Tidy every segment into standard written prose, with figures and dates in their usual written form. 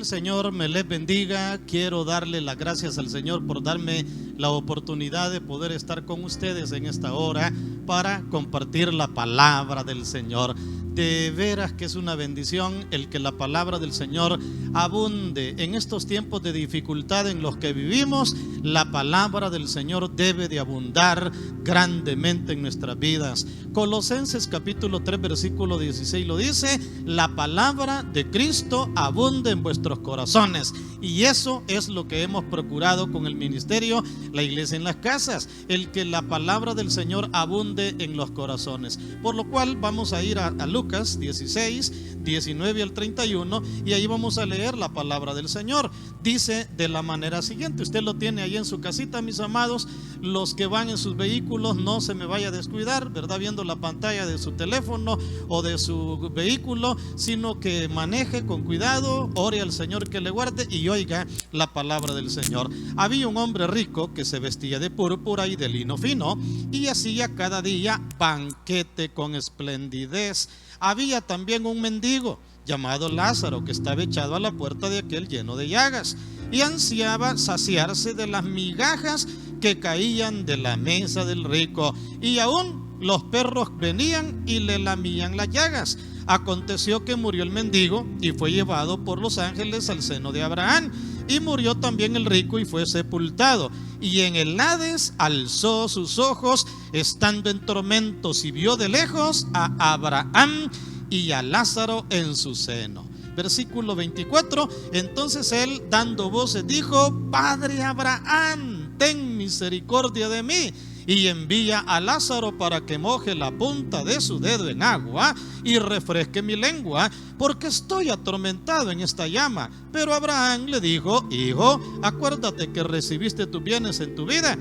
el Señor me les bendiga. Quiero darle las gracias al Señor por darme la oportunidad de poder estar con ustedes en esta hora para compartir la palabra del Señor. De veras que es una bendición el que la palabra del Señor abunde. En estos tiempos de dificultad en los que vivimos, la palabra del Señor debe de abundar grandemente en nuestras vidas. Colosenses capítulo 3 versículo 16 lo dice: la palabra de Cristo abunde en vuestros corazones. Y eso es lo que hemos procurado con el ministerio La Iglesia en las Casas, el que la palabra del Señor abunde en los corazones. Por lo cual vamos a ir a Lucas 16, 19 al 31, y ahí vamos a leer la palabra del Señor. Dice de la manera siguiente, usted lo tiene ahí en su casita, mis amados. Los que van en sus vehículos, no se me vaya a descuidar, ¿verdad?, viendo la pantalla de su teléfono o de su vehículo, sino que maneje con cuidado, ore al Señor que le guarde y oiga la palabra del Señor. Había un hombre rico que se vestía de púrpura y de lino fino y hacía cada día banquete con esplendidez. Había también un mendigo llamado Lázaro, que estaba echado a la puerta de aquel lleno de llagas, y ansiaba saciarse de las migajas que caían de la mesa del rico, y aún los perros venían y le lamían las llagas. Aconteció que murió el mendigo y fue llevado por los ángeles al seno de Abraham, y murió también el rico y fue sepultado. Y en el Hades alzó sus ojos, estando en tormentos, y vio de lejos a Abraham y a Lázaro en su seno. Versículo 24, entonces él, dando voces, dijo: Padre Abraham, ten misericordia de mí, y envía a Lázaro para que moje la punta de su dedo en agua y refresque mi lengua, porque estoy atormentado en esta llama. Pero Abraham le dijo: Hijo, acuérdate que recibiste tus bienes en tu vida,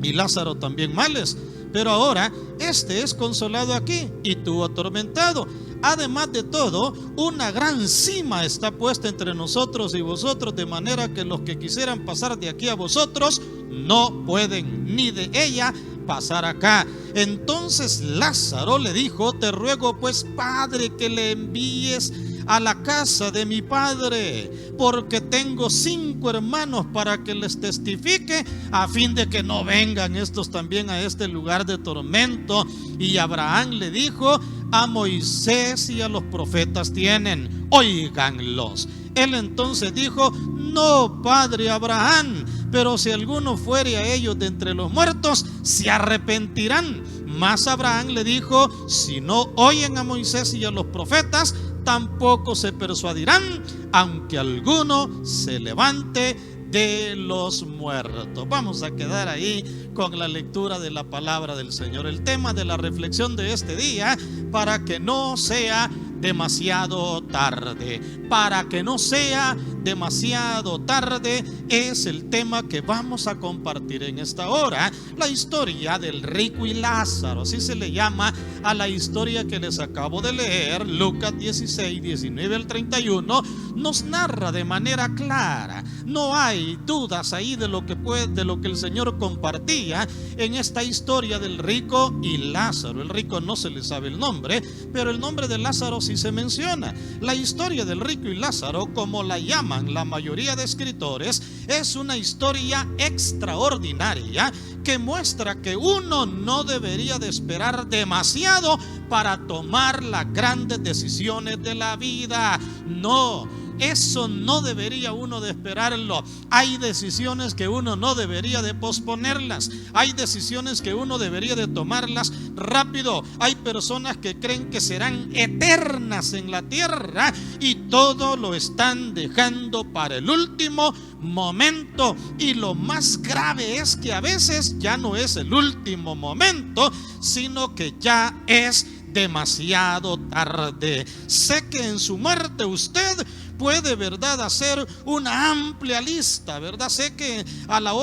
y Lázaro también males, pero ahora este es consolado aquí y tú atormentado. Además de todo, una gran cima está puesta entre nosotros y vosotros, de manera que los que quisieran pasar de aquí a vosotros no pueden, ni de ella pasar acá. Entonces Lázaro le dijo: te ruego pues, Padre, que le envíes a la casa de mi padre, porque tengo 5 hermanos, para que les testifique, a fin de que no vengan estos también a este lugar de tormento. Y Abraham le dijo: a Moisés y a los profetas tienen, óiganlos. Él entonces dijo: no, padre Abraham, pero si alguno fuere a ellos de entre los muertos, se arrepentirán. Mas Abraham le dijo: si no oyen a Moisés y a los profetas, tampoco se persuadirán, aunque alguno se levante de los muertos. Vamos a quedar ahí con la lectura de la palabra del Señor. El tema de la reflexión de este día: para que no sea demasiado tarde. Para que no sea demasiado tarde es el tema que vamos a compartir en esta hora. La historia del rico y Lázaro, así se le llama a la historia que les acabo de leer. Lucas 16, 19 al 31 nos narra de manera clara. No hay dudas ahí de lo que el Señor compartía en esta historia del rico y Lázaro. El rico no se le sabe el nombre, pero el nombre de Lázaro sí se menciona. La historia del rico y Lázaro, como la llaman la mayoría de escritores, es una historia extraordinaria que muestra que uno no debería de esperar demasiado para tomar las grandes decisiones de la vida. No, eso no debería uno de esperarlo. Hay decisiones que uno no debería de posponerlas. Hay decisiones que uno debería de tomarlas rápido. Hay personas que creen que serán eternas en la tierra y todo lo están dejando para el último momento. Y lo más grave es que a veces ya no es el último momento, sino que ya es demasiado tarde. Sé que en su muerte usted puede, ¿verdad?, hacer una amplia lista, ¿verdad? Sé que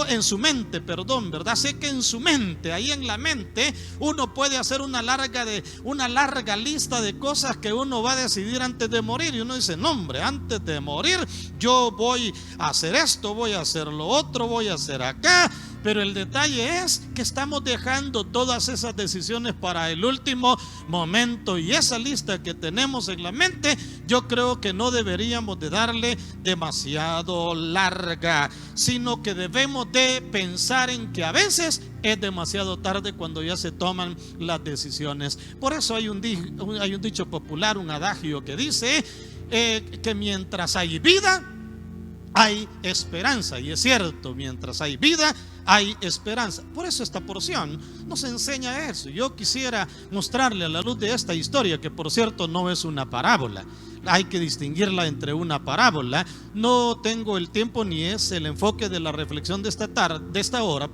en su mente, ¿verdad? Sé que en su mente, ahí en la mente, uno puede hacer una larga lista de cosas que uno va a decidir antes de morir. Y uno dice: no, hombre, antes de morir yo voy a hacer esto, voy a hacer lo otro, voy a hacer acá. pero el detalle es que estamos dejando todas esas decisiones para el último momento, y esa lista que tenemos en la mente, yo creo que no deberíamos de darle demasiado larga, sino que debemos de pensar en que a veces es demasiado tarde cuando ya se toman las decisiones. Por eso hay un dicho popular, un adagio que dice que mientras hay vida hay esperanza, y es cierto, mientras hay vida hay esperanza. Por eso esta porción nos enseña eso. Yo quisiera mostrarle a la luz de esta historia, que por cierto no es una parábola, hay que distinguirla entre una parábola. No tengo el tiempo ni es el enfoque de la reflexión de esta hora.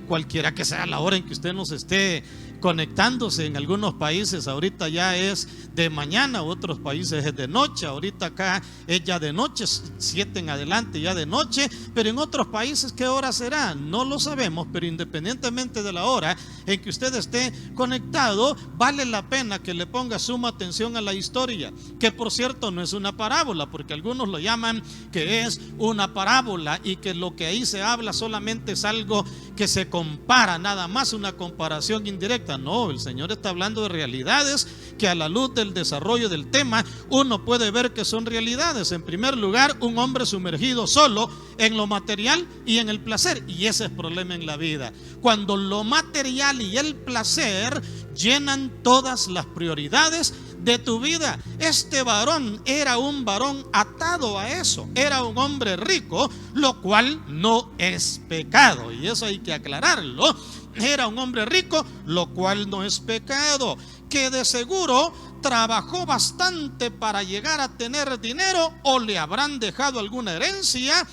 Cualquiera que sea la hora en que usted nos esté conectándose. En algunos países ahorita ya es de mañana, otros países es de noche. Ahorita acá es ya de noche, 7 en adelante ya de noche, pero en otros países ¿qué hora será? No lo sabemos, pero independientemente de la hora en que usted esté conectado, vale la pena que le ponga suma atención a la historia, que por cierto no es una parábola, porque algunos lo llaman que es una parábola y que lo que ahí se habla solamente es algo que se compara, nada más una comparación indirecta. No, el Señor está hablando de realidades que a la luz del desarrollo del tema uno puede ver que son realidades. En primer lugar, un hombre sumergido solo en lo material y en el placer, y ese es el problema en la vida, cuando lo material y el placer llenan todas las prioridades de tu vida. Este varón era un varón atado a eso, era un hombre rico, lo cual no es pecado, y eso hay que aclararlo. Era un hombre rico, lo cual no es pecado, que de seguro trabajó bastante para llegar a tener dinero, o le habrán dejado alguna herencia,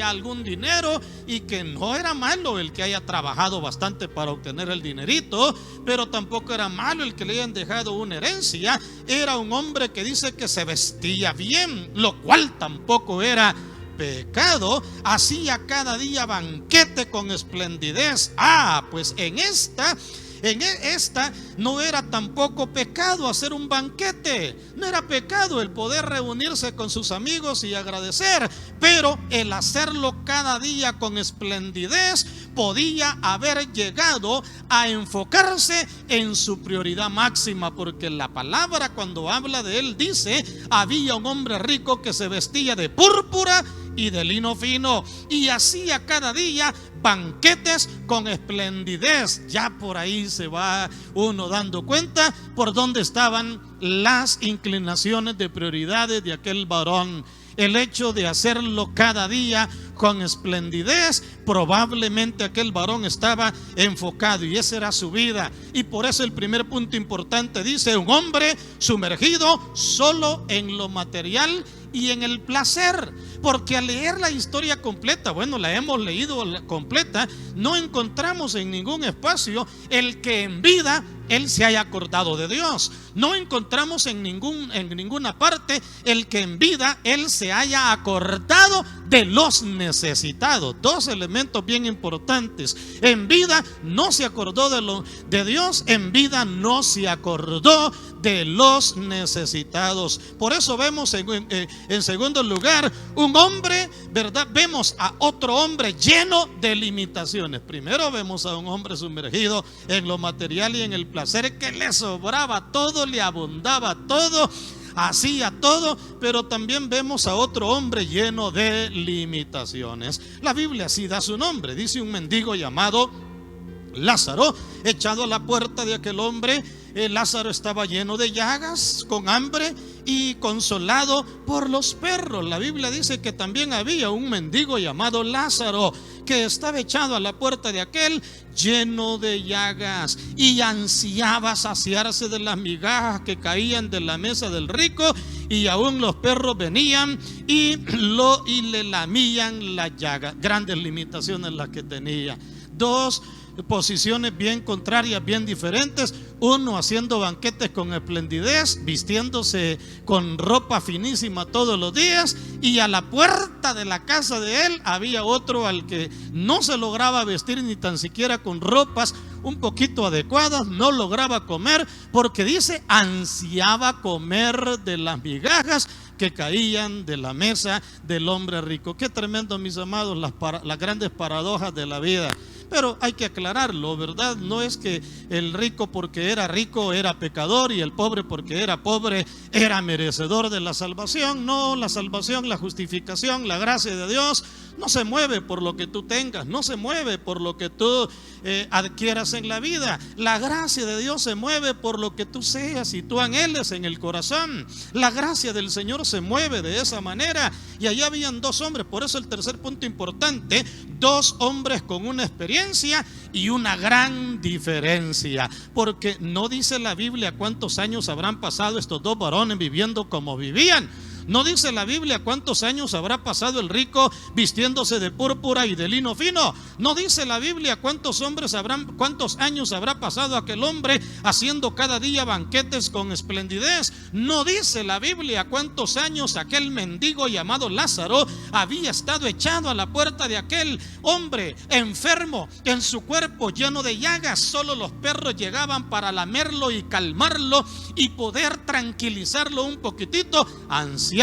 algún dinero, y que no era malo el que haya trabajado bastante para obtener el dinerito, pero tampoco era malo el que le hayan dejado una herencia. Era un hombre que dice que se vestía bien, lo cual tampoco era pecado. Hacía cada día banquete con esplendidez. Pues en esta no era tampoco pecado hacer un banquete, no era pecado el poder reunirse con sus amigos y agradecer, pero el hacerlo cada día con esplendidez podía haber llegado a enfocarse en su prioridad máxima, porque la palabra cuando habla de él dice: había un hombre rico que se vestía de púrpura y de lino fino, y hacía cada día banquetes con esplendidez. Ya por ahí se va uno dando cuenta por dónde estaban las inclinaciones de prioridades de aquel varón. El hecho de hacerlo cada día con esplendidez, probablemente aquel varón estaba enfocado y esa era su vida. Y por eso el primer punto importante dice: un hombre sumergido solo en lo material y en el placer. Porque al leer la historia completa, la hemos leído completa, no encontramos en ningún espacio el que en vida él se haya acordado de Dios. No encontramos en ninguna parte el que en vida él se haya acordado de los necesitados. Dos elementos bien importantes: en vida no se acordó de Dios, en vida no se acordó de los necesitados. Por eso vemos en segundo lugar un hombre, ¿verdad? Vemos a otro hombre lleno de limitaciones. Primero vemos a un hombre sumergido en lo material y en el placer, que le sobraba todo, le abundaba todo, hacía todo, pero también vemos a otro hombre lleno de limitaciones. La Biblia así da su nombre. Dice: un mendigo llamado Lázaro, echado a la puerta de aquel hombre. Lázaro estaba lleno de llagas, con hambre y consolado por los perros. La Biblia dice que también había un mendigo llamado Lázaro, que estaba echado a la puerta de aquel, lleno de llagas, y ansiaba saciarse de las migajas que caían de la mesa del rico, y aún los perros venían y le lamían las llagas. Grandes limitaciones las que tenía. Dos posiciones bien contrarias, bien diferentes. Uno haciendo banquetes con esplendidez, vistiéndose con ropa finísima todos los días, y a la puerta de la casa de él había otro al que no se lograba vestir ni tan siquiera con ropas un poquito adecuadas, no lograba comer, porque dice: ansiaba comer de las migajas que caían de la mesa del hombre rico. Qué tremendo, mis amados, las grandes paradojas de la vida. Pero hay que aclararlo, ¿verdad? No es que el rico porque era rico era pecador y el pobre porque era pobre era merecedor de la salvación. No, la salvación, la justificación, la gracia de Dios no se mueve por lo que tú tengas, no se mueve por lo que tú adquieras en la vida. La gracia de Dios se mueve por lo que tú seas y tú anheles en el corazón. La gracia del Señor se mueve de esa manera. Y allá habían dos hombres, por eso el tercer punto importante, dos hombres con una experiencia y una gran diferencia, porque no dice la Biblia cuántos años habrán pasado estos dos varones viviendo como vivían. No dice la Biblia cuántos años habrá pasado el rico vistiéndose de púrpura y de lino fino. No dice la Biblia cuántos años habrá pasado aquel hombre haciendo cada día banquetes con esplendidez. No dice la Biblia cuántos años aquel mendigo llamado Lázaro había estado echado a la puerta de aquel hombre enfermo, en su cuerpo lleno de llagas. Solo los perros llegaban para lamerlo y calmarlo y poder tranquilizarlo un poquitito, ansiando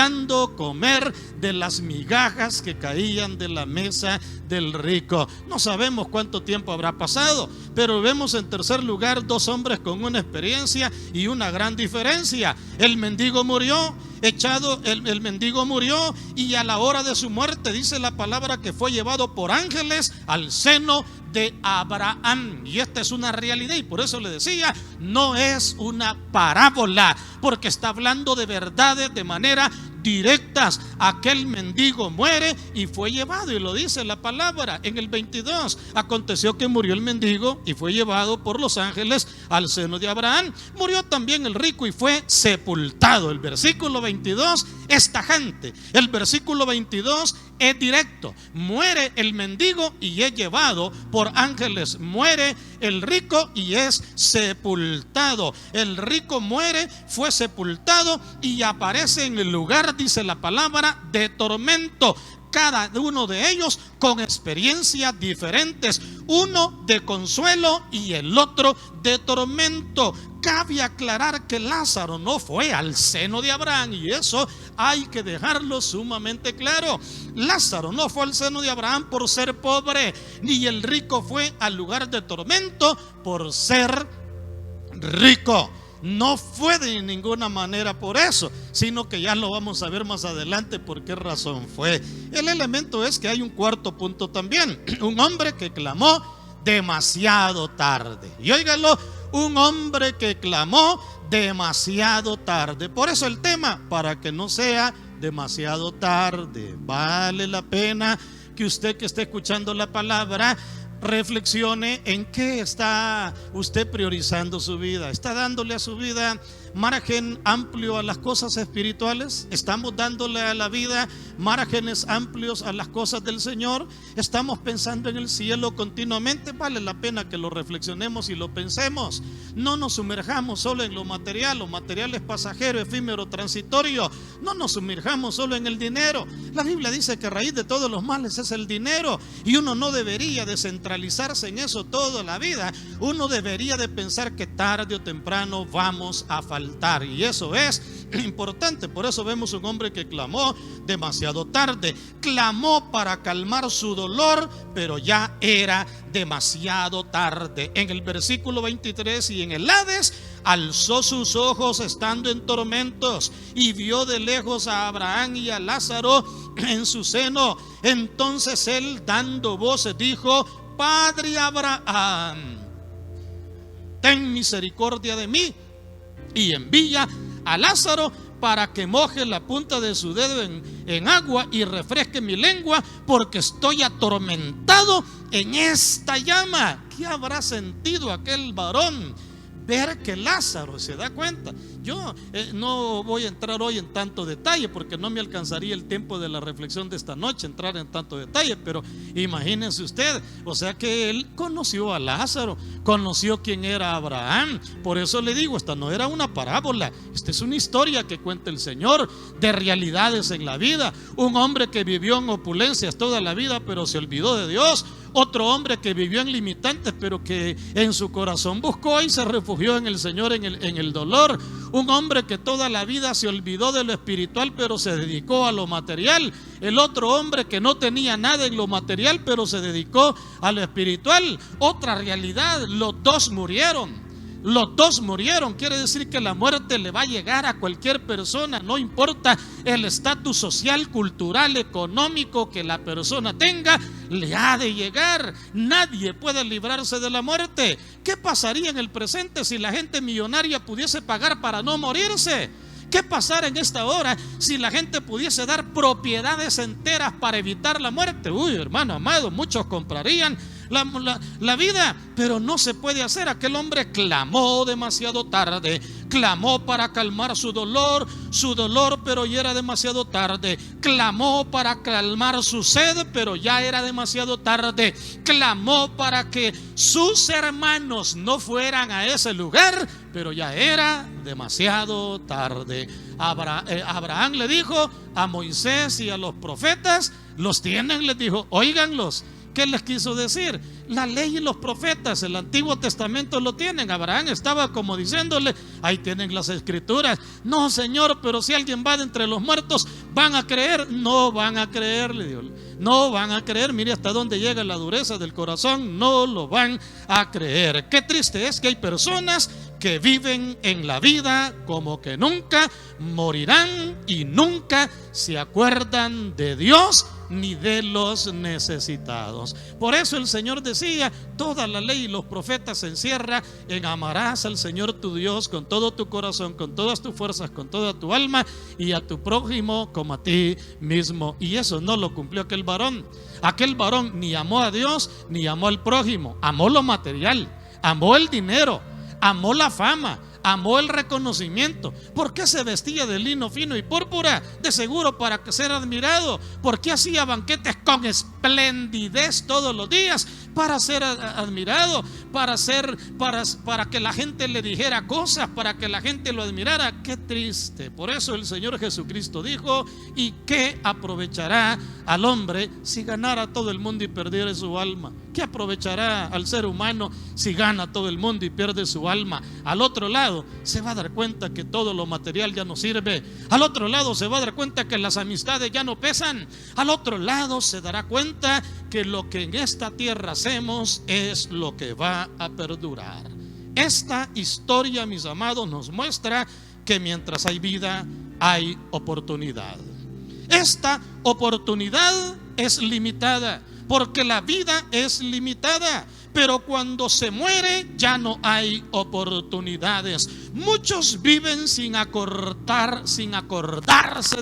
comer de las migajas que caían de la mesa del rico. No sabemos cuánto tiempo habrá pasado, pero vemos en tercer lugar dos hombres con una experiencia y una gran diferencia. El mendigo murió, el mendigo murió, y a la hora de su muerte dice la palabra que fue llevado por ángeles al seno de Abraham. Y esta es una realidad, y por eso le decía, no es una parábola, porque está hablando de verdades de manera directas. Aquel mendigo muere y fue llevado, y lo dice la palabra en el 22. Aconteció que murió el mendigo y fue llevado por los ángeles al seno de Abraham. Murió también el rico y fue sepultado. El versículo 22 es tajante, el versículo 22 es directo. Muere el mendigo y es llevado por ángeles. Muere el rico y es sepultado. El rico muere, fue sepultado y aparece en el lugar, dice la palabra, de tormento. Cada uno de ellos con experiencias diferentes, uno de consuelo y el otro de tormento. Cabe aclarar que Lázaro no fue al seno de Abraham, y eso hay que dejarlo sumamente claro. Lázaro no fue al seno de Abraham por ser pobre, ni el rico fue al lugar de tormento por ser rico. No fue de ninguna manera por eso, sino que ya lo vamos a ver más adelante por qué razón fue. El elemento es que hay un cuarto punto también. Un hombre que clamó demasiado tarde. Y óigalo, un hombre que clamó demasiado tarde. Por eso el tema, para que no sea demasiado tarde. Vale la pena que usted que esté escuchando la palabra reflexione en qué está usted priorizando su vida. ¿Está dándole a su vida margen amplio a las cosas espirituales? ¿Estamos dándole a la vida márgenes amplios a las cosas del Señor? ¿Estamos pensando en el cielo continuamente? Vale la pena que lo reflexionemos y lo pensemos. No nos sumerjamos solo en lo material. Lo material es pasajero, efímero, transitorio. No nos sumerjamos solo en el dinero. La Biblia dice que raíz de todos los males es el dinero, y uno no debería de centralizarse en eso toda la vida. Uno debería de pensar que tarde o temprano vamos a faltar, y eso es importante. Por eso vemos un hombre que clamó demasiado tarde. Clamó para calmar su dolor, pero ya era demasiado tarde. En el versículo 23, y en el Hades alzó sus ojos estando en tormentos y vio de lejos a Abraham y a Lázaro en su seno. Entonces él, dando voces, dijo: Padre Abraham, ten misericordia de mí y envía a Lázaro para que moje la punta de su dedo en agua y refresque mi lengua, porque estoy atormentado en esta llama. ¿Qué habrá sentido aquel varón? Ver que Lázaro, se da cuenta. Yo no voy a entrar hoy en tanto detalle, porque no me alcanzaría el tiempo de la reflexión de esta noche entrar en tanto detalle, pero imagínense usted, o sea que él conoció a Lázaro, conoció quién era Abraham. Por eso le digo, esta no era una parábola, esta es una historia que cuenta el Señor de realidades en la vida. Un hombre que vivió en opulencias toda la vida, pero se olvidó de Dios. Otro hombre que vivió en limitantes, pero que en su corazón buscó y se refugió en el Señor en el dolor. Un hombre que toda la vida se olvidó de lo espiritual, pero se dedicó a lo material. El otro hombre que no tenía nada en lo material, pero se dedicó a lo espiritual. Otra realidad, los dos murieron. Los dos murieron. Quiere decir que la muerte le va a llegar a cualquier persona, no importa el estatus social, cultural, económico que la persona tenga, le ha de llegar. Nadie puede librarse de la muerte. ¿Qué pasaría en el presente si la gente millonaria pudiese pagar para no morirse? ¿Qué pasara en esta hora si la gente pudiese dar propiedades enteras para evitar la muerte? Uy, hermano amado, muchos comprarían la vida, pero no se puede hacer. Aquel hombre clamó demasiado tarde, clamó para calmar su dolor, pero ya era demasiado tarde. Clamó para calmar su sed, pero ya era demasiado tarde. Clamó para que sus hermanos no fueran a ese lugar, pero ya era demasiado tarde. Abraham le dijo a Moisés y a los profetas, los tienen, les dijo, óiganlos. ¿Qué les quiso decir? La ley y los profetas, el Antiguo Testamento lo tienen. Abraham estaba como diciéndole, ahí tienen las escrituras. No, Señor, pero si alguien va de entre los muertos, ¿van a creer? No van a creer, le dijo. No van a creer. Mire hasta dónde llega la dureza del corazón. No lo van a creer. Qué triste es que hay personas que viven en la vida como que nunca morirán y nunca se acuerdan de Dios ni de los necesitados. Por eso el Señor decía, toda la ley y los profetas se encierra en amarás al Señor tu Dios con todo tu corazón, con todas tus fuerzas, con toda tu alma, y a tu prójimo como a ti mismo. Y eso no lo cumplió aquel varón. Aquel varón ni amó a Dios ni amó al prójimo. Amó lo material, amó el dinero, amó la fama, amó el reconocimiento. ¿Por qué se vestía de lino fino y púrpura? De seguro para ser admirado. ¿Por qué hacía banquetes con esplendidez todos los días? Para ser admirado, para que la gente le dijera cosas, para que la gente lo admirara. Qué triste. Por eso el Señor Jesucristo dijo, ¿y qué aprovechará al hombre si ganara todo el mundo y perdiera su alma? ¿Qué aprovechará al ser humano si gana todo el mundo y pierde su alma? Al otro lado se va a dar cuenta que todo lo material ya no sirve. Al otro lado se va a dar cuenta que las amistades ya no pesan. Al otro lado se dará cuenta que lo que en esta tierra hacemos es lo que va a perdurar. Esta historia, mis amados, nos muestra que mientras hay vida, hay oportunidad. Esta oportunidad es limitada, porque la vida es limitada. Pero cuando se muere ya no hay oportunidades. Muchos viven sin acordarse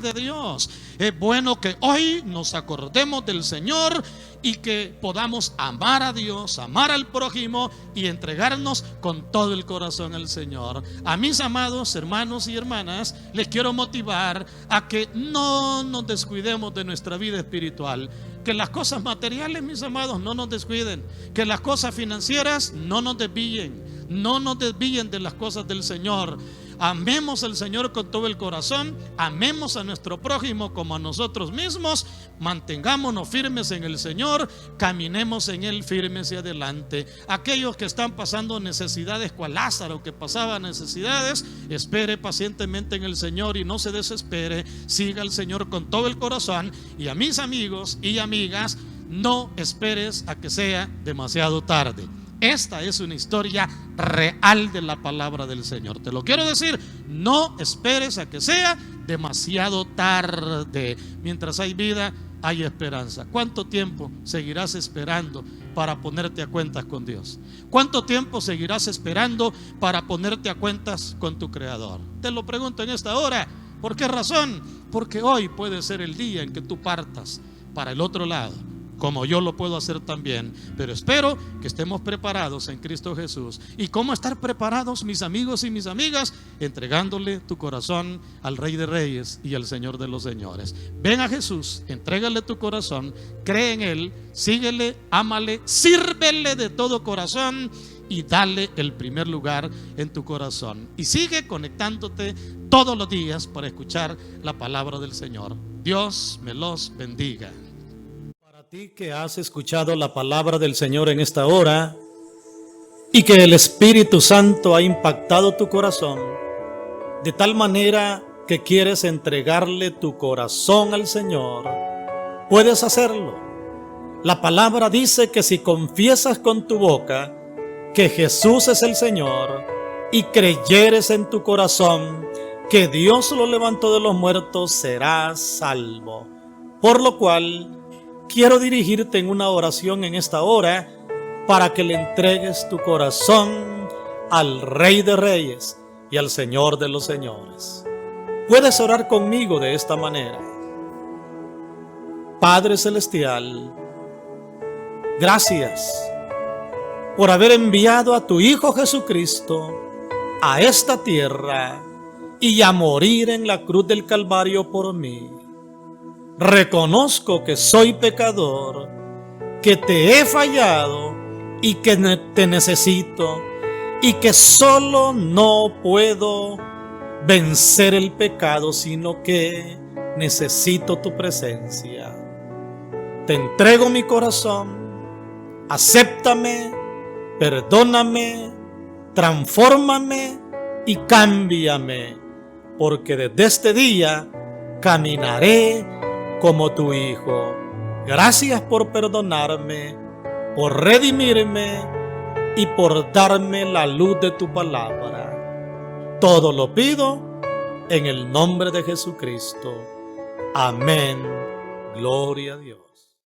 de Dios. Es bueno que hoy nos acordemos del Señor y que podamos amar a Dios, amar al prójimo y entregarnos con todo el corazón al Señor. A mis amados hermanos y hermanas, les quiero motivar a que no nos descuidemos de nuestra vida espiritual. Que las cosas materiales, mis amados, no nos descuiden. Que las cosas financieras no nos desvíen. No nos desvíen de las cosas del Señor. Amemos al Señor con todo el corazón. Amemos a nuestro prójimo como a nosotros mismos. Mantengámonos firmes en el Señor. Caminemos en Él firmes y adelante. Aquellos que están pasando necesidades, cual Lázaro que pasaba necesidades, espere pacientemente en el Señor y no se desespere. Siga al Señor con todo el corazón. Y a mis amigos y amigas, no esperes a que sea demasiado tarde. Esta es una historia real de la palabra del Señor. Te lo quiero decir, no esperes a que sea demasiado tarde. Mientras hay vida, hay esperanza. ¿Cuánto tiempo seguirás esperando para ponerte a cuentas con Dios? ¿Cuánto tiempo seguirás esperando para ponerte a cuentas con tu Creador? Te lo pregunto en esta hora. ¿Por qué razón? Porque hoy puede ser el día en que tú partas para el otro lado, como yo lo puedo hacer también. Pero espero que estemos preparados en Cristo Jesús. ¿Y cómo estar preparados, mis amigos y mis amigas? Entregándole tu corazón al Rey de Reyes y al Señor de los Señores. Ven a Jesús, entrégale tu corazón, cree en Él, síguele, ámale, sírvele de todo corazón y dale el primer lugar en tu corazón. Y sigue conectándote todos los días para escuchar la palabra del Señor. Dios me los bendiga. ti que has escuchado la palabra del Señor en esta hora y que el Espíritu Santo ha impactado tu corazón de tal manera que quieres entregarle tu corazón al Señor, puedes hacerlo. La palabra dice que si confiesas con tu boca que Jesús es el Señor y creyeres en tu corazón que Dios lo levantó de los muertos, serás salvo. Por lo cual, quiero dirigirte en una oración en esta hora para que le entregues tu corazón al Rey de Reyes y al Señor de los Señores. Puedes orar conmigo de esta manera. Padre Celestial, gracias por haber enviado a tu Hijo Jesucristo a esta tierra y a morir en la cruz del Calvario por mí. Reconozco que soy pecador, que te he fallado y que te necesito y que solo no puedo vencer el pecado, sino que necesito tu presencia. Te entrego mi corazón, acéptame, perdóname, transfórmame y cámbiame, porque desde este día caminaré como tu Hijo. Gracias por perdonarme, por redimirme y por darme la luz de tu palabra. Todo lo pido en el nombre de Jesucristo. Amén. Gloria a Dios.